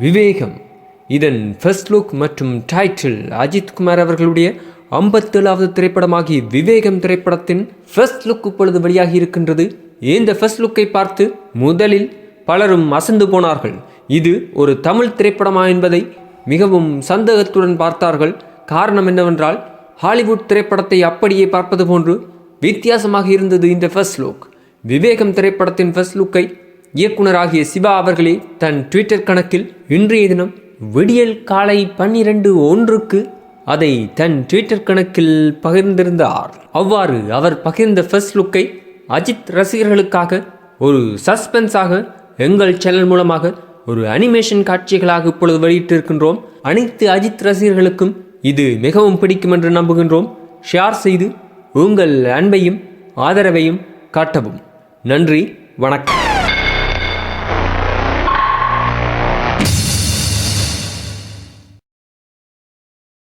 விவேகம் இதன் first look மற்றும் title Ajith Kumar அவர்களுடைய 57வது திரைப்படமாகிய விவேகம் திரைப்படத்தின் ஃபர்ஸ்ட் லுக் இப்பொழுது வெளியாகி இருக்கின்றது. இந்த ஃபர்ஸ்ட் லுக்கை பார்த்து முதலில் பலரும் அசந்து போனார்கள். இது ஒரு தமிழ் திரைப்படமா என்பதை மிகவும் சந்தேகத்துடன் பார்த்தார்கள். காரணம் என்னவென்றால் ஹாலிவுட் திரைப்படத்தை அப்படியே பார்ப்பது போன்று வித்தியாசமாக இருந்தது இந்த ஃபர்ஸ்ட் லுக். விவேகம் திரைப்படத்தின் ஃபர்ஸ்ட் லுக்கை இயக்குனராகிய சிவா அவர்களே தன் ட்விட்டர் கணக்கில் இன்றைய தினம் விடியல் காலை 12:01 அதை தன் ட்விட்டர் கணக்கில் பகிர்ந்திருந்தார். அவ்வாறு அவர் பகிர்ந்த ஃபர்ஸ்ட் லுக்கை அஜித் ரசிகர்களுக்காக ஒரு சஸ்பென்ஸாக எங்கள் சேனல் மூலமாக ஒரு அனிமேஷன் காட்சிகளாக இப்பொழுது வெளியிட்டிருக்கின்றோம். அனைத்து அஜித் ரசிகர்களுக்கும் இது மிகவும் பிடிக்கும் என்று நம்புகின்றோம். ஷேர் செய்து உங்கள் அன்பையும் ஆதரவையும் காட்டவும். நன்றி, வணக்கம்.